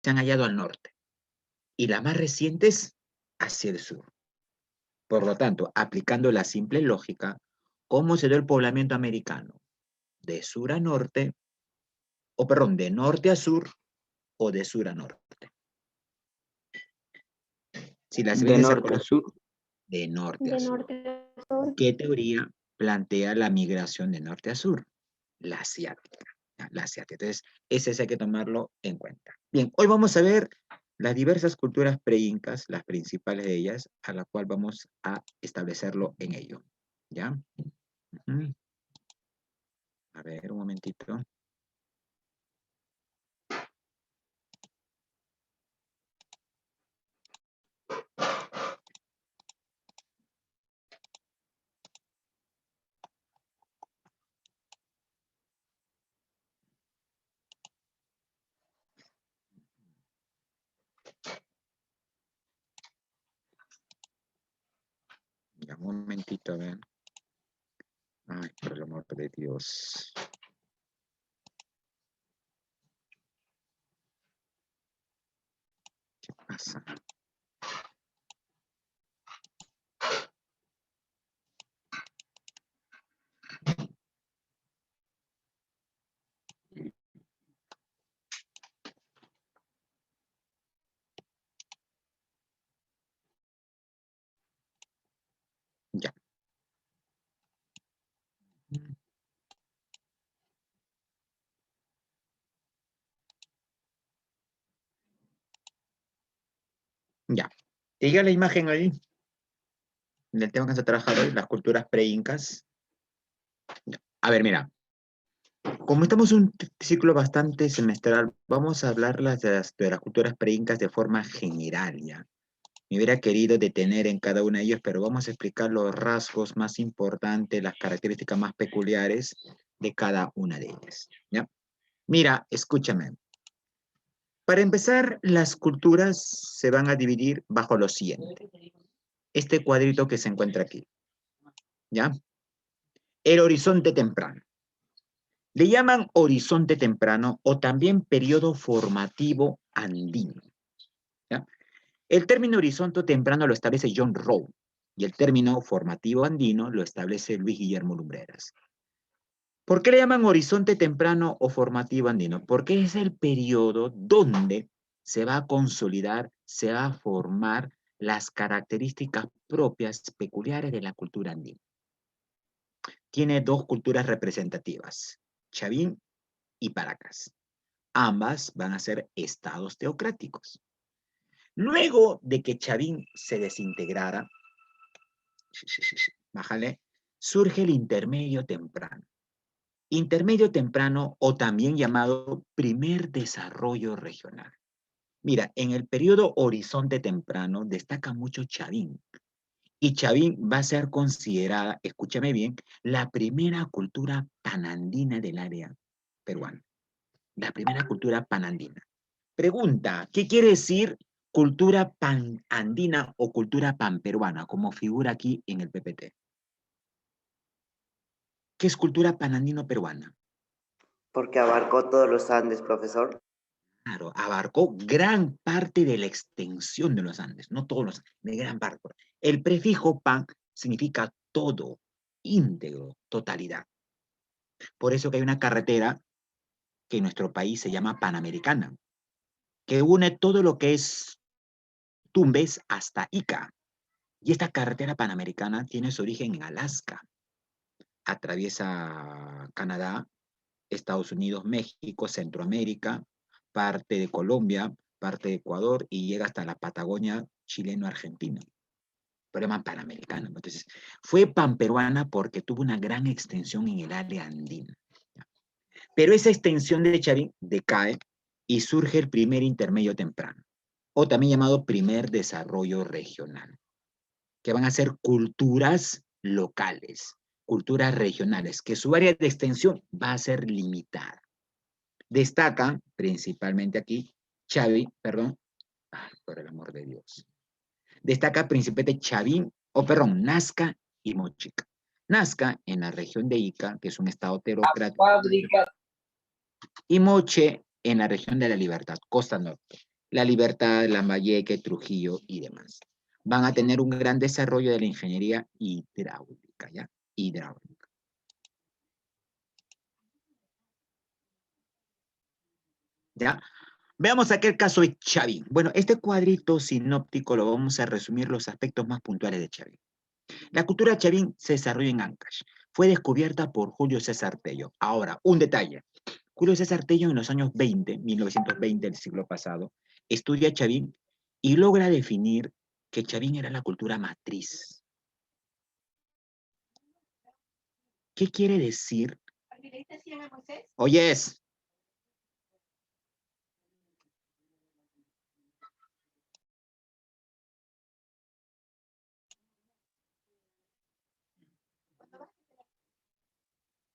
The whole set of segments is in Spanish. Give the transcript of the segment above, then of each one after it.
se han hallado al norte y las más recientes hacia el sur. Por lo tanto, aplicando la simple lógica, ¿cómo se dio el poblamiento americano? De sur a norte, o perdón, de norte a sur o de sur a norte. Si la De secuencia norte a sur. de norte a De sur. norte a sur. ¿Qué teoría plantea la migración de norte a sur? La asiática. La asiática. Entonces, ese hay que tomarlo en cuenta. Bien, hoy vamos a ver las diversas culturas pre-incas, las principales de ellas, a la cual vamos a establecerlo en ello. ¿Ya? A ver, un momentito. Ya, un momentito, a ver. Ay, por el amor de Dios. ¿Qué pasa? Ya. Ya. ¿Te llega la imagen ahí? Del tema que se ha trabajado hoy, las culturas pre-incas. A ver, mira. Como estamos en un ciclo bastante semestral, vamos a hablar de las culturas pre-incas de forma general, ¿ya? Me hubiera querido detener en cada una de ellas, pero vamos a explicar los rasgos más importantes, las características más peculiares de cada una de ellas, ¿ya? Mira, escúchame. Para empezar, las culturas se van a dividir bajo lo siguiente. Este cuadrito que se encuentra aquí, ¿ya? El horizonte temprano. Le llaman horizonte temprano o también periodo formativo andino, ¿ya? El término horizonte temprano lo establece John Rowe y el término formativo andino lo establece Luis Guillermo Lumbreras. ¿Por qué le llaman horizonte temprano o formativo andino? Porque es el periodo donde se va a consolidar, se va a formar las características propias, peculiares de la cultura andina. Tiene dos culturas representativas, Chavín y Paracas. Ambas van a ser estados teocráticos. Luego de que Chavín se desintegrara, bájale, surge el intermedio temprano. Intermedio temprano o también llamado primer desarrollo regional. Mira, en el periodo horizonte temprano destaca mucho Chavín. Y Chavín va a ser considerada, escúchame bien, la primera cultura panandina del área peruana. La primera cultura panandina. Pregunta, ¿qué quiere decir cultura panandina o cultura panperuana, como figura aquí en el PPT? ¿Qué es cultura panandino-peruana? Porque abarcó todos los Andes, profesor. Claro, abarcó gran parte de la extensión de los Andes, no todos los, de gran parte. El prefijo pan significa todo, íntegro, totalidad. Por eso que hay una carretera que en nuestro país se llama Panamericana, que une todo lo que es Tumbes hasta Ica. Y esta carretera panamericana tiene su origen en Alaska. Atraviesa Canadá, Estados Unidos, México, Centroamérica, parte de Colombia, parte de Ecuador y llega hasta la Patagonia chileno-argentina. Problema panamericano. Entonces, fue panperuana porque tuvo una gran extensión en el área andina. Pero esa extensión de Chavín decae y surge el primer intermedio temprano, o también llamado primer desarrollo regional, que van a ser culturas locales, culturas regionales, que su área de extensión va a ser limitada. Destacan principalmente aquí Chavín, perdón, ay, por el amor de Dios. Destaca principalmente Chavín, Nazca y Mochica. Nazca en la región de Ica, que es un estado teocrático, y Moche en la región de la Libertad, costa norte. La Libertad, Lambayeque, Trujillo y demás. Van a tener un gran desarrollo de la ingeniería hidráulica, ¿ya? Hidráulica. ¿Ya? Veamos aquel caso de Chavín. Bueno, este cuadrito sinóptico lo vamos a resumir los aspectos más puntuales de Chavín. La cultura Chavín se desarrolló en Ancash. Fue descubierta por Julio César Tello. Ahora, un detalle. Julio César Tello en los años 20, 1920 del siglo pasado, estudia Chavín y logra definir que Chavín era la cultura matriz. ¿Qué quiere decir? Oyes.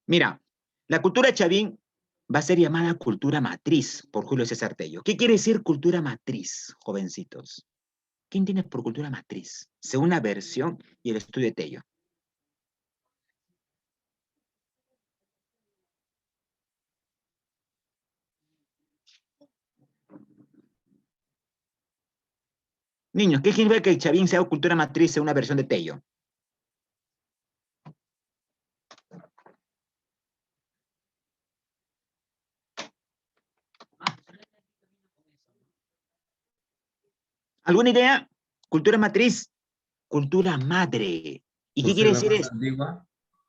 Mira, la cultura Chavín va a ser llamada cultura matriz por Julio César Tello. ¿Qué quiere decir cultura matriz, jovencitos? ¿Qué entiendes por cultura matriz? Según la versión y el estudio de Tello. Niños, ¿qué significa que Chavín sea cultura matriz según una versión de Tello? ¿Alguna idea? Cultura matriz, cultura madre. ¿Y ¿Por qué ser quiere la decir más eso? antigua?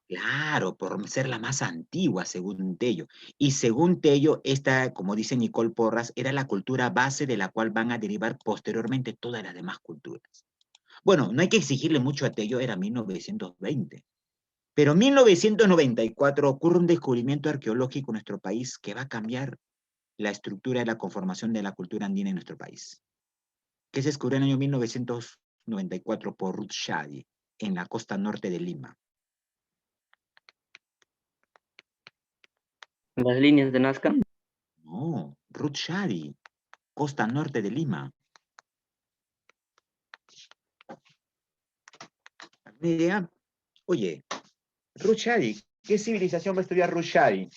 Claro, por ser la más antigua, según Tello. Y según Tello, esta, como dice Nicole Porras, era la cultura base de la cual van a derivar posteriormente todas las demás culturas. Bueno, no hay que exigirle mucho a Tello, era 1920. Pero en 1994 ocurre un descubrimiento arqueológico en nuestro país que va a cambiar la estructura y la conformación de la cultura andina en nuestro país, que se descubrió en el año 1994 por Ruth Shadi, en la costa norte de Lima. Las líneas de Nazca. No, Ruth Shadi, costa norte de Lima. ¿Alguna idea? Oye, Ruth Shadi, ¿qué civilización va a estudiar Ruth Shadi?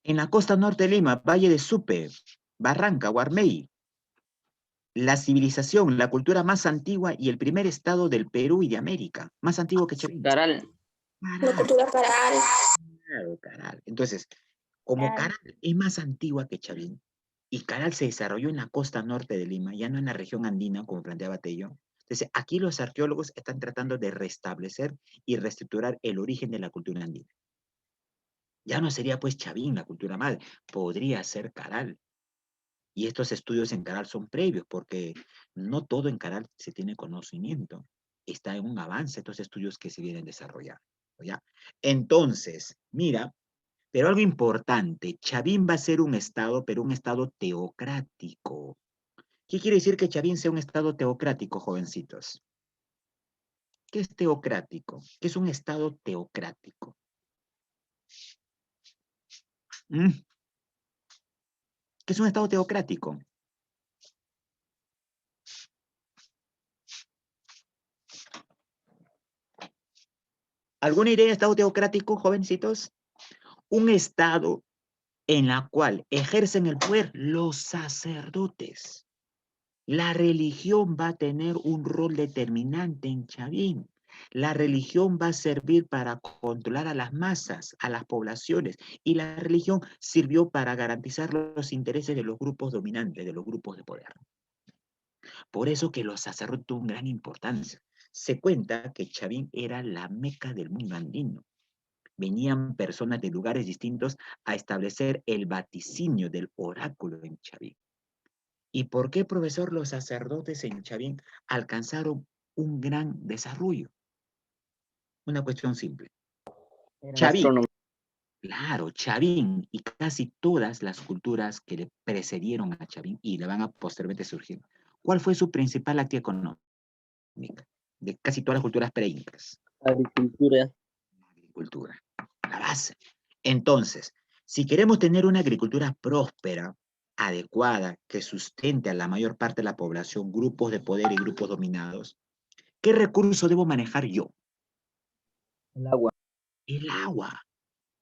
En la costa norte de Lima, Valle de Supe, Barranca, Guarmey. La civilización, la cultura más antigua y el primer estado del Perú y de América, más antiguo que Chavín. Caral. La cultura Caral. Claro, Caral. Entonces, como Caral es más antigua que Chavín, y Caral se desarrolló en la costa norte de Lima, ya no en la región andina, como planteaba Tello, entonces aquí los arqueólogos están tratando de restablecer y reestructurar el origen de la cultura andina. Ya no sería pues Chavín la cultura madre, podría ser Caral. Y estos estudios en Caral son previos, porque no todo en Caral se tiene conocimiento. Está en un avance estos estudios que se vienen desarrollando, ¿ya? Entonces, mira, pero algo importante, Chavín va a ser un estado, pero un estado teocrático. ¿Qué quiere decir que Chavín sea un estado teocrático, jovencitos? ¿Qué es teocrático? ¿Qué es un estado teocrático? ¿Mm? ¿Qué es un estado teocrático? ¿Alguna idea de estado teocrático, jovencitos? Un estado en la cual ejercen el poder los sacerdotes. La religión va a tener un rol determinante en Chavín. La religión va a servir para controlar a las masas, a las poblaciones, y la religión sirvió para garantizar los intereses de los grupos dominantes, de los grupos de poder. Por eso que los sacerdotes tuvieron gran importancia. Se cuenta que Chavín era la meca del mundo andino. Venían personas de lugares distintos a establecer el vaticinio del oráculo en Chavín. ¿Y por qué, profesor, los sacerdotes en Chavín alcanzaron un gran desarrollo? Una cuestión simple. Chavín, claro, Chavín y casi todas las culturas que le precedieron a Chavín y le van a posteriormente surgir. ¿Cuál fue su principal actividad económica de casi todas las culturas preincas? Agricultura. Agricultura, la base. Entonces, si queremos tener una agricultura próspera, adecuada, que sustente a la mayor parte de la población, grupos de poder y grupos dominados, ¿qué recurso debo manejar yo? El agua. El agua.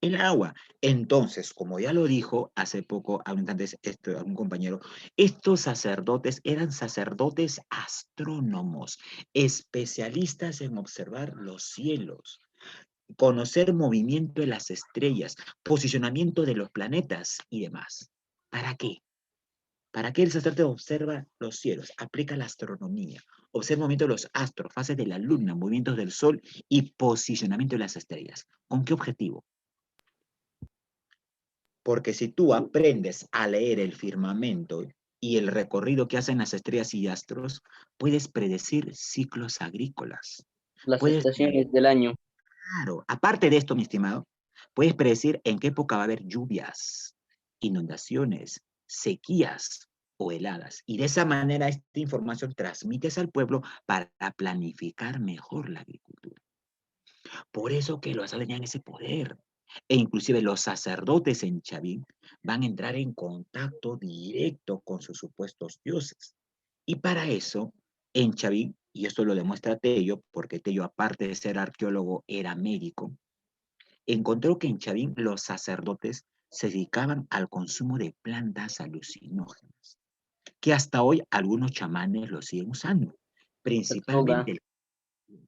El agua. Entonces, como ya lo dijo hace poco algún compañero, estos sacerdotes eran sacerdotes astrónomos, especialistas en observar los cielos, conocer movimiento de las estrellas, posicionamiento de los planetas y demás. ¿Para qué? ¿Para qué el sacerdote observa los cielos? Aplica la astronomía. Observa el movimiento de los astros, fases de la luna, movimientos del sol y posicionamiento de las estrellas. ¿Con qué objetivo? Porque si tú aprendes a leer el firmamento y el recorrido que hacen las estrellas y astros, puedes predecir ciclos agrícolas. Las Puedes, estaciones del año. claro, aparte de esto, mi estimado, puedes predecir en qué época va a haber lluvias, inundaciones, sequías o heladas. Y de esa manera esta información transmites al pueblo para planificar mejor la agricultura. Por eso que los sacerdotes tenían ese poder. E inclusive los sacerdotes en Chavín van a entrar en contacto directo con sus supuestos dioses. Y para eso, en Chavín, y esto lo demuestra Tello, porque Tello, aparte de ser arqueólogo, era médico, encontró que en Chavín los sacerdotes se dedicaban al consumo de plantas alucinógenas, que hasta hoy algunos chamanes lo siguen usando, Droga. principalmente,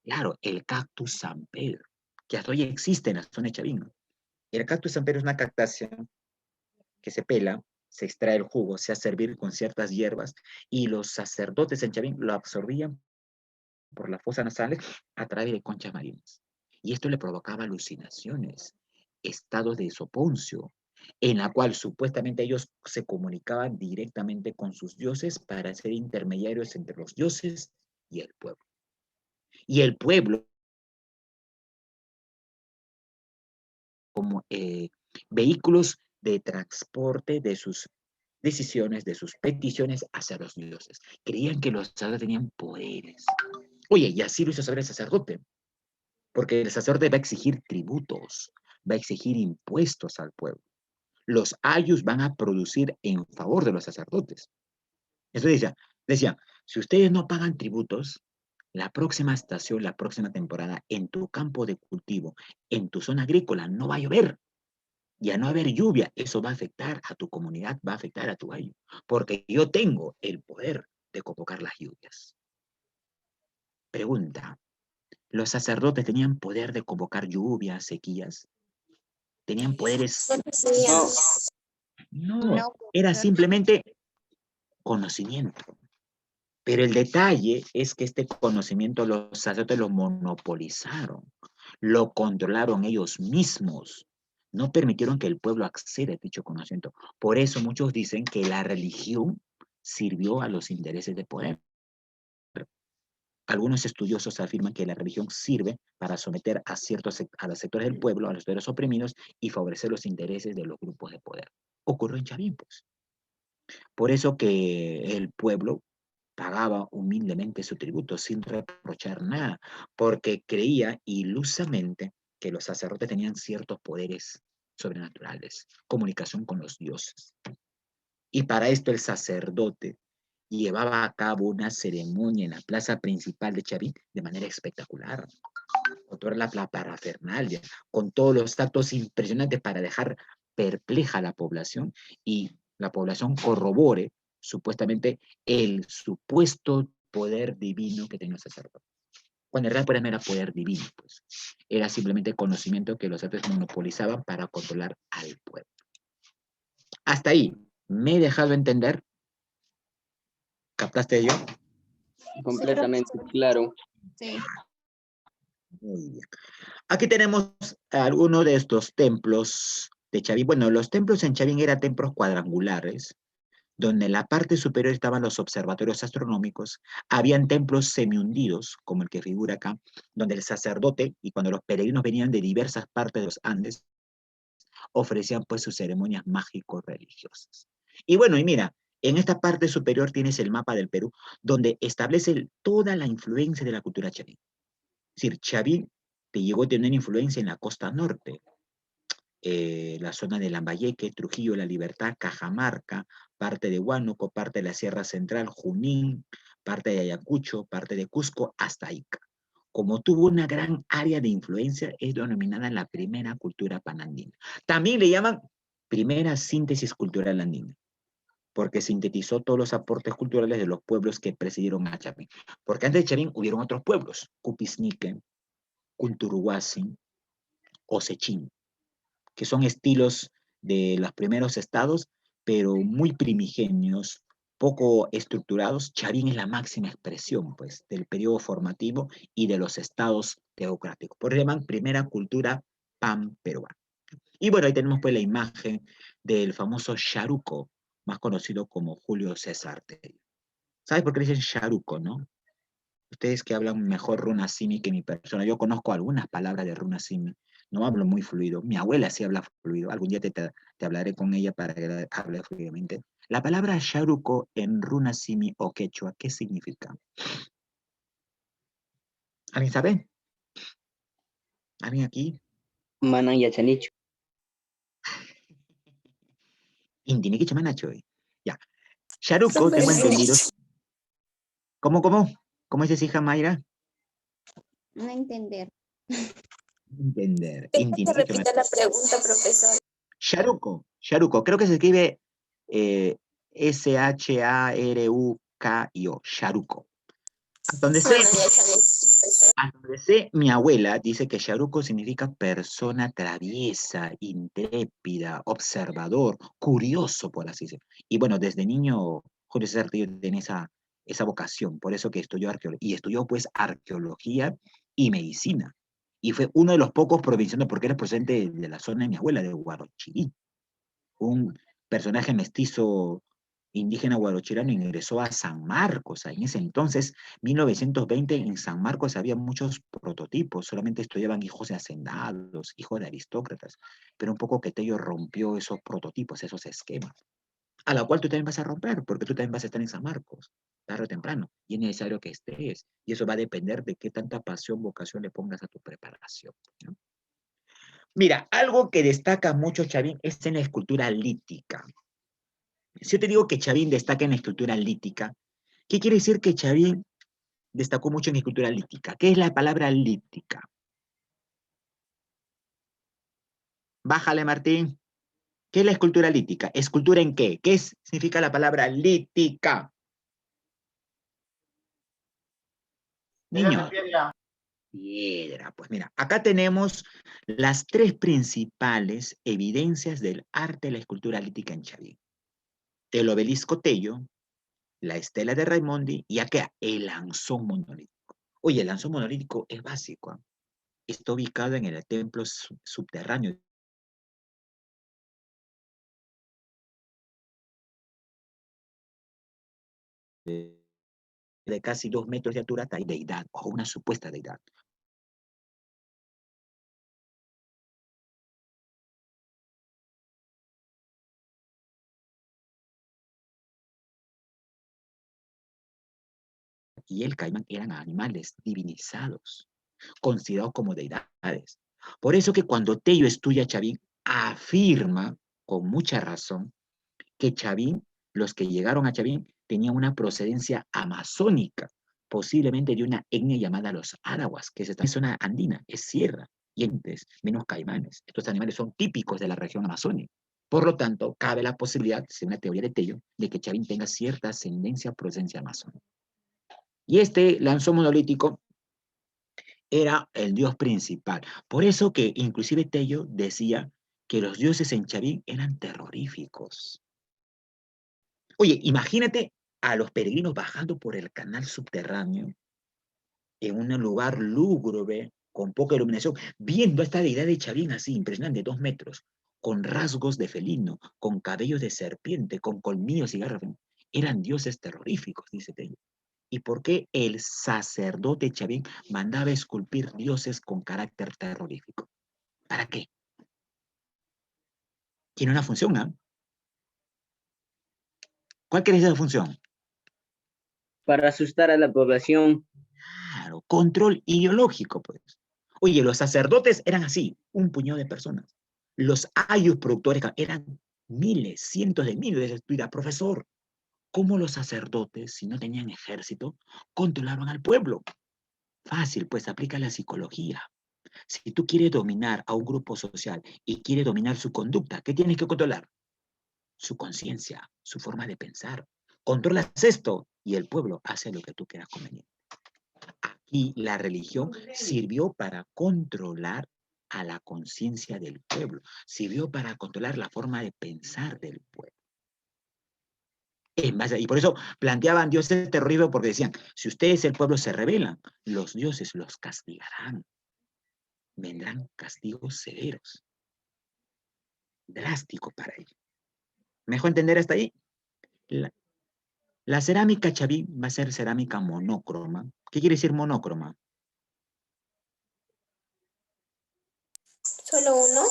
claro, el cactus San Pedro, que hasta hoy existe en la zona de Chavín. El cactus San Pedro es una cactácea que se pela, se extrae el jugo, se hace servir con ciertas hierbas y los sacerdotes en Chavín lo absorbían por las fosas nasales a través de conchas marinas. Y esto le provocaba alucinaciones, estados de soponcio, en la cual supuestamente ellos se comunicaban directamente con sus dioses para ser intermediarios entre los dioses y el pueblo. Y el pueblo, como vehículos de transporte de sus decisiones, de sus peticiones hacia los dioses. Creían que los sacerdotes tenían poderes. Oye, y así lo hizo saber el sacerdote, porque el sacerdote va a exigir tributos, va a exigir impuestos al pueblo. Los ayus van a producir en favor de los sacerdotes. Eso decía, si ustedes no pagan tributos, la próxima estación, la próxima temporada, en tu campo de cultivo, en tu zona agrícola, no va a llover. Y a no haber lluvia, eso va a afectar a tu comunidad, va a afectar a tu año, porque yo tengo el poder de convocar las lluvias. Pregunta, ¿los sacerdotes tenían poder de convocar lluvias, sequías? ¿Tenían poderes? No, No, era simplemente conocimiento. Pero el detalle es que este conocimiento los sacerdotes lo monopolizaron, lo controlaron ellos mismos, no permitieron que el pueblo acceda a dicho conocimiento. Por eso muchos dicen que la religión sirvió a los intereses de poder. Algunos estudiosos afirman que la religión sirve para someter a los sectores del pueblo, a los sectores oprimidos y favorecer los intereses de los grupos de poder. Ocurrió en Chavín, pues. Por eso que el pueblo pagaba humildemente su tributo sin reprochar nada, porque creía ilusamente que los sacerdotes tenían ciertos poderes sobrenaturales, comunicación con los dioses. Y para esto el sacerdote llevaba a cabo una ceremonia en la plaza principal de Chavín de manera espectacular, con toda la parafernalia, con todos los actos impresionantes para dejar perpleja a la población y la población corrobore supuestamente el supuesto poder divino que tenía el sacerdote. Cuando en realidad no era poder divino, pues. Era simplemente conocimiento que los sacerdotes monopolizaban para controlar al pueblo. Hasta ahí, ¿me he dejado entender? ¿Captaste yo? completamente claro. Sí. Muy bien. Aquí tenemos algunos de estos templos de Chavín. Bueno, los templos en Chavín eran templos cuadrangulares, donde en la parte superior estaban los observatorios astronómicos. Habían templos semihundidos, como el que figura acá, donde el sacerdote, y cuando los peregrinos venían de diversas partes de los Andes, ofrecían pues sus ceremonias mágico-religiosas. Y bueno, y mira, en esta parte superior tienes el mapa del Perú, donde establece toda la influencia de la cultura chavín. Es decir, Chavín te llegó a tener influencia en la costa norte, la zona de Lambayeque, Trujillo, La Libertad, Cajamarca, parte de Huánuco, parte de la Sierra Central, Junín, parte de Ayacucho, parte de Cusco, hasta Ica. como tuvo una gran área de influencia, es denominada la primera cultura panandina. También le llaman primera síntesis cultural andina, porque sintetizó todos los aportes culturales de los pueblos que presidieron a Chavín. Porque antes de Chavín hubieron otros pueblos, Cupisnique, Culturuhuasi, Osechín, que son estilos de los primeros estados, pero muy primigenios, poco estructurados. Chavín es la máxima expresión, pues, del periodo formativo y de los estados teocráticos. Por eso llaman primera cultura pan-peruana. Y bueno, ahí tenemos pues la imagen del famoso Charuco, más conocido como Julio César Tello. ¿Sabes por qué le dicen Charuco, no? Ustedes que hablan mejor runasimi que mi persona. Yo conozco algunas palabras de runasimi. No hablo muy fluido. Mi abuela sí habla fluido. Algún día te hablaré con ella para que hable fluidamente. La palabra Charuco en runasimi o quechua, ¿qué significa? ¿Alguien sabe? ¿Alguien aquí? Mana y Achanicho. Indini Manacho. Ya. Charuco, Profe, tengo entendido. ¿Cómo? ¿Cómo dices, hija Mayra? No entender. Entender. que repita la pregunta, profesor. Charuco, creo que se escribe S-H-A-R-U-K-I-O, Charuco. Hasta donde sé, mi abuela dice que Charuco significa persona traviesa, intrépida, observador, curioso, por así decirlo. Y bueno, desde niño Julio César Tello tiene esa vocación, por eso que estudió arqueología, y estudió pues arqueología y medicina. Y fue uno de los pocos provincianos, porque era procedente de la zona de mi abuela, de Huarochirí. Un personaje mestizo indígena guarochirano ingresó a San Marcos. En ese entonces, 1920, en San Marcos había muchos prototipos, solamente estudiaban hijos de hacendados, hijos de aristócratas, pero un poco que Tello rompió esos prototipos, esos esquemas, a la cual tú también vas a romper, porque tú también vas a estar en San Marcos, tarde o temprano, y es necesario que estés, y eso va a depender de qué tanta pasión, vocación le pongas a tu preparación, ¿no? Mira, algo que destaca mucho Chavín es en la escultura lítica. Si yo te digo que Chavín destaca en la escultura lítica, ¿qué quiere decir que Chavín destacó mucho en la escultura lítica? ¿Qué es la palabra lítica? Bájale, Martín. ¿Qué es la escultura lítica? ¿Escultura en qué? ¿Qué significa la palabra lítica? Niño. Piedra. Pues mira, acá tenemos las tres principales evidencias del arte de la escultura lítica en Chavín. El obelisco Tello, la estela de Raimondi y acá el lanzón monolítico. Oye, el lanzón monolítico es básico, ¿eh? Está ubicado en el templo subterráneo de casi 2 metros de altura, hay deidad o una supuesta deidad. Y el caimán eran animales divinizados, considerados como deidades. Por eso que cuando Tello estudia a Chavín, afirma con mucha razón que Chavín, los que llegaron a Chavín, tenían una procedencia amazónica, posiblemente de una etnia llamada los arahuas, que es esta zona andina, es sierra, y entonces menos caimanes. Estos animales son típicos de la región amazónica. Por lo tanto, cabe la posibilidad, según la teoría de Tello, de que Chavín tenga cierta ascendencia o procedencia amazónica. Y este lanzón monolítico era el dios principal. Por eso que inclusive Tello decía que los dioses en Chavín eran terroríficos. Oye, imagínate a los peregrinos bajando por el canal subterráneo en un lugar lúgubre, con poca iluminación, viendo a esta deidad de Chavín así, impresionante, 2 metros, con rasgos de felino, con cabellos de serpiente, con colmillos y garras. Eran dioses terroríficos, dice Tello. ¿Y por qué el sacerdote Chavín mandaba esculpir dioses con carácter terrorífico? ¿Para qué? Tiene una función, ¿ah? ¿Cuál crees que es la función? Para asustar a la población. Claro, control ideológico, pues. Oye, los sacerdotes eran así, un puñado de personas. Los ayus productores eran miles, cientos de miles de estudiantes. Profesor, ¿cómo los sacerdotes, si no tenían ejército, controlaban al pueblo? Fácil, pues aplica la psicología. Si tú quieres dominar a un grupo social y quieres dominar su conducta, ¿qué tienes que controlar? Su conciencia, su forma de pensar. Controlas esto y el pueblo hace lo que tú quieras conveniente. Aquí la religión sirvió para controlar a la conciencia del pueblo, sirvió para controlar la forma de pensar del pueblo. Y por eso planteaban dioses terrorismo porque decían, si ustedes el pueblo se rebelan, los dioses los castigarán. Vendrán castigos severos, drásticos para ellos. ¿Me dejo entender hasta ahí? La cerámica chavín va a ser cerámica monócroma. ¿Qué quiere decir monócroma? ¿Solo uno?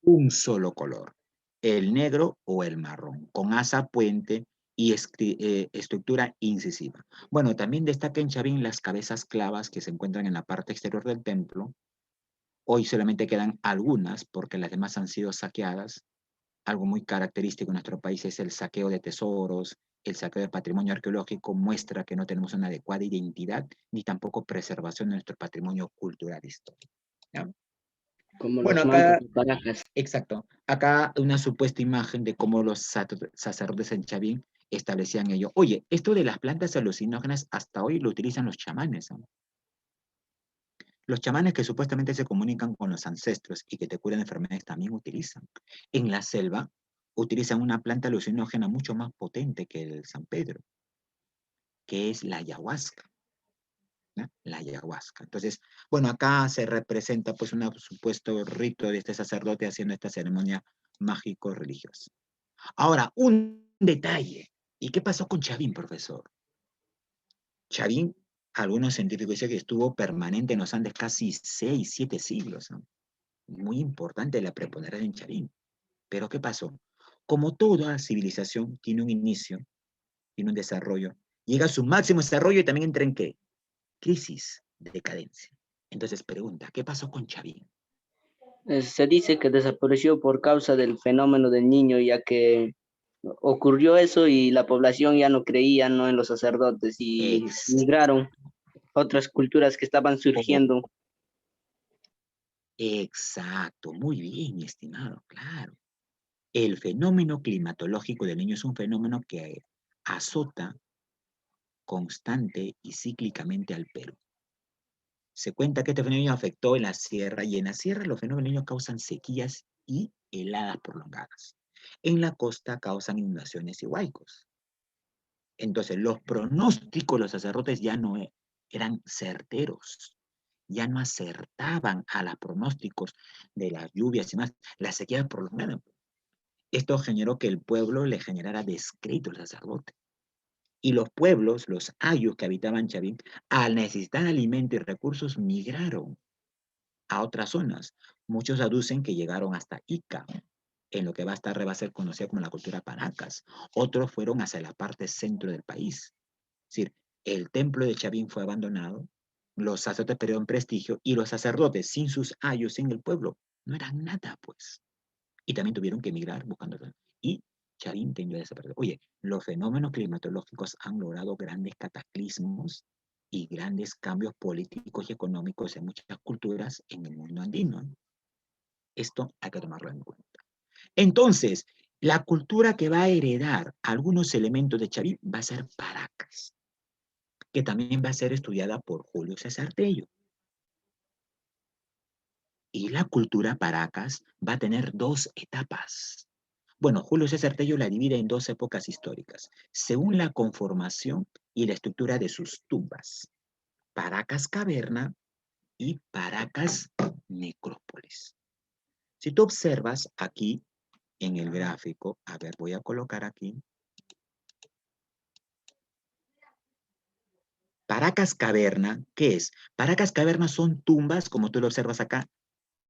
Un solo color, el negro o el marrón, con asa puente y estructura incisiva. Bueno, también destaca en Chavín las cabezas clavas que se encuentran en la parte exterior del templo. Hoy solamente quedan algunas porque las demás han sido saqueadas. Algo muy característico en nuestro país es el saqueo de tesoros, el saqueo de patrimonio arqueológico muestra que no tenemos una adecuada identidad ni tampoco preservación de nuestro patrimonio cultural histórico. ¿Ya? Como Bueno, los mancos acá, de Paracas. exacto, acá una supuesta imagen de cómo los sacerdotes en Chavín establecían ello. Oye, esto de las plantas alucinógenas hasta hoy lo utilizan los chamanes, ¿no? Los chamanes que supuestamente se comunican con los ancestros y que te curan enfermedades también utilizan. En la selva utilizan una planta alucinógena mucho más potente que el San Pedro, que es la ayahuasca. ¿No? La ayahuasca. Entonces, bueno, acá se representa pues un supuesto rito de este sacerdote haciendo esta ceremonia mágico-religiosa. Ahora, un detalle. ¿Y qué pasó con Chavín, profesor? Chavín, algunos científicos dicen que estuvo permanente en los Andes casi 6, 7 siglos, ¿no? Muy importante la preponderancia en Chavín. Pero ¿qué pasó? Como toda civilización tiene un inicio, tiene un desarrollo, llega a su máximo desarrollo y también entra en ¿qué? Crisis, decadencia. Entonces pregunta, ¿qué pasó con Chavín? Se dice que desapareció por causa del fenómeno del niño, ya que ocurrió eso y la población ya no creía, ¿no?, en los sacerdotes y Ex migraron a otras culturas que estaban oh, surgiendo. exacto, muy bien, mi estimado, claro. El fenómeno climatológico del niño es un fenómeno que azota constante y cíclicamente al Perú. Se cuenta que este fenómeno afectó en la sierra y en la sierra los fenómenos del niño causan sequías y heladas prolongadas. En la costa causan inundaciones y huaicos. Entonces, los pronósticos de los sacerdotes ya no eran certeros, ya no acertaban a los pronósticos de las lluvias y más, la sequía prolongada. Esto generó que el pueblo le generara descrédito al sacerdote. Y los pueblos, los ayos que habitaban Chavín, al necesitar alimento y recursos, migraron a otras zonas. Muchos aducen que llegaron hasta Ica, en lo que va a ser conocida como la cultura Paracas. Otros fueron hacia la parte centro del país. Es decir, el templo de Chavín fue abandonado, los sacerdotes perdieron prestigio y los sacerdotes sin sus ayos en el pueblo no eran nada, pues. Y también tuvieron que emigrar buscando. Y Chavín tendió a desaparecer. Oye, los fenómenos climatológicos han logrado grandes cataclismos y grandes cambios políticos y económicos en muchas culturas en el mundo andino. Esto hay que tomarlo en cuenta. Entonces, la cultura que va a heredar algunos elementos de Chavín va a ser Paracas, que también va a ser estudiada por Julio César Tello. Y la cultura Paracas va a tener dos etapas. Bueno, Julio César Tello la divide en dos épocas históricas, según la conformación y la estructura de sus tumbas. Paracas Caverna y Paracas Necrópolis. Si tú observas aquí en el gráfico, a ver, voy a colocar aquí. Paracas Caverna, ¿qué es? Paracas Caverna son tumbas, como tú lo observas acá,